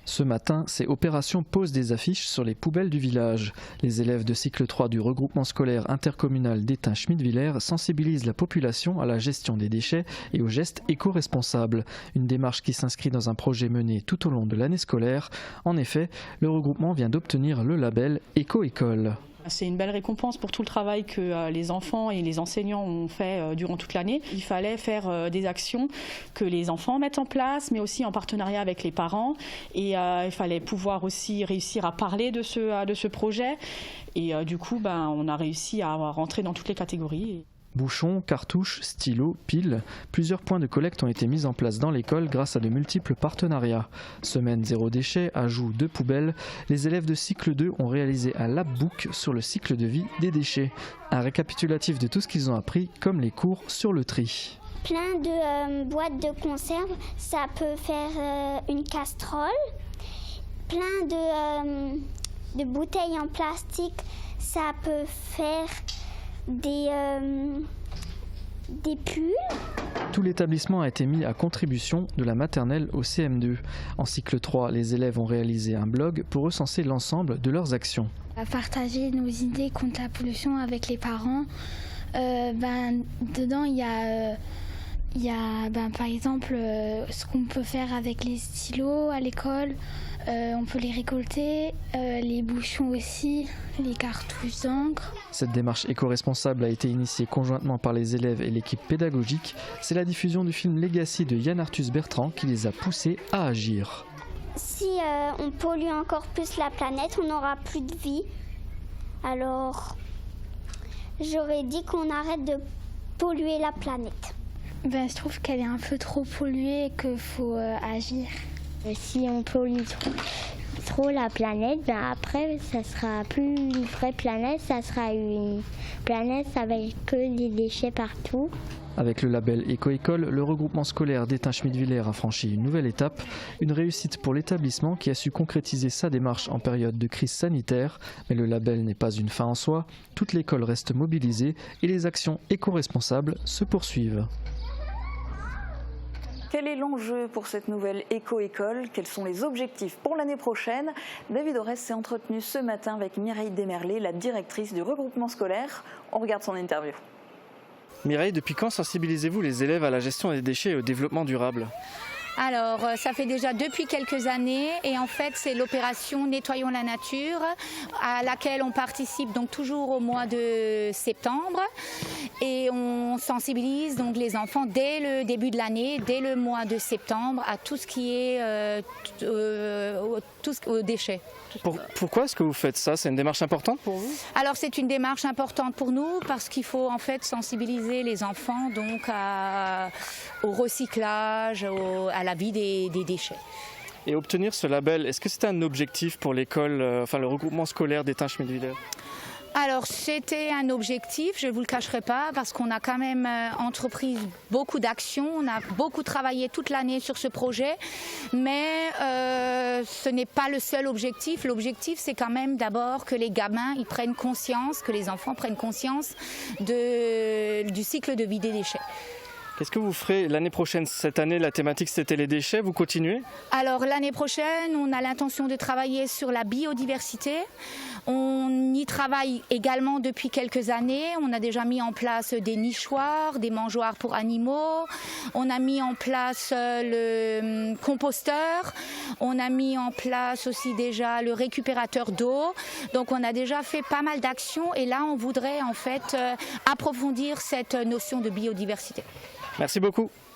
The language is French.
Ce matin, c'est opération pose des affiches sur les poubelles du village. Les élèves de cycle 3 du regroupement scolaire intercommunal d'Étain-Schmidtvillers sensibilisent la population à la gestion des déchets et aux gestes éco-responsables. Une démarche qui s'inscrit dans un projet mené tout au long de l'année scolaire. En effet, le regroupement vient d'obtenir le label Éco-École. C'est une belle récompense pour tout le travail que les enfants et les enseignants ont fait durant toute l'année. Il fallait faire des actions que les enfants mettent en place, mais aussi en partenariat avec les parents. Et il fallait pouvoir aussi réussir à parler de ce projet. Et du coup, on a réussi à rentrer dans toutes les catégories. Bouchons, cartouches, stylos, piles, plusieurs points de collecte ont été mis en place dans l'école grâce à de multiples partenariats. Semaine zéro déchet, ajout de poubelles, les élèves de cycle 2 ont réalisé un labbook sur le cycle de vie des déchets. Un récapitulatif de tout ce qu'ils ont appris, comme les cours sur le tri. Plein de boîtes de conserve, ça peut faire une casserole. Plein de bouteilles en plastique, ça peut faire des pulls. Tout l'établissement a été mis à contribution de la maternelle au CM2. En cycle 3, les élèves ont réalisé un blog pour recenser l'ensemble de leurs actions. Partager nos idées contre la pollution avec les parents. Dedans, il y a par exemple ce qu'on peut faire avec les stylos à l'école. On peut les récolter, les bouchons aussi, les cartouches d'encre. Cette démarche éco-responsable a été initiée conjointement par les élèves et l'équipe pédagogique. C'est la diffusion du film Legacy de Yann Arthus Bertrand qui les a poussés à agir. Si on pollue encore plus la planète, on n'aura plus de vie. Alors, j'aurais dit qu'on arrête de polluer la planète. Je trouve qu'elle est un peu trop polluée et qu'il faut agir. Si on pollue trop la planète, après ça sera plus une vraie planète, ça sera une planète avec que des déchets partout. Avec le label Éco-École, le regroupement scolaire d'Étain-Schmidtvillers a franchi une nouvelle étape, une réussite pour l'établissement qui a su concrétiser sa démarche en période de crise sanitaire. Mais le label n'est pas une fin en soi, toute l'école reste mobilisée et les actions éco-responsables se poursuivent. Quel est l'enjeu pour cette nouvelle éco-école? Quels sont les objectifs pour l'année prochaine? David Orès s'est entretenu ce matin avec Mireille Desmerlet, la directrice du regroupement scolaire. On regarde son interview. Mireille, depuis quand sensibilisez-vous les élèves à la gestion des déchets et au développement durable ? Alors, ça fait déjà depuis quelques années et en fait, c'est l'opération Nettoyons la nature à laquelle on participe donc toujours au mois de septembre et on sensibilise donc les enfants dès le début de l'année, dès le mois de septembre à tout ce qui est aux déchets. Pourquoi est-ce que vous faites ça? C'est une démarche importante pour vous? Alors c'est une démarche importante pour nous parce qu'il faut en fait sensibiliser les enfants donc au recyclage, à la vie des déchets. Et obtenir ce label, est-ce que c'était un objectif pour l'école, le regroupement scolaire d'Étain-Schmidtvillers? Alors c'était un objectif, je ne vous le cacherai pas, parce qu'on a quand même entrepris beaucoup d'actions, on a beaucoup travaillé toute l'année sur ce projet, mais ce n'est pas le seul objectif. L'objectif c'est quand même d'abord que les gamins ils prennent conscience, que les enfants prennent conscience du cycle de vie des déchets. Qu'est-ce que vous ferez l'année prochaine? Cette année, la thématique c'était les déchets, vous continuez? Alors l'année prochaine, on a l'intention de travailler sur la biodiversité. On y travaille également depuis quelques années. On a déjà mis en place des nichoirs, des mangeoires pour animaux. On a mis en place le composteur. On a mis en place aussi déjà le récupérateur d'eau. Donc on a déjà fait pas mal d'actions et là on voudrait en fait approfondir cette notion de biodiversité. Merci beaucoup.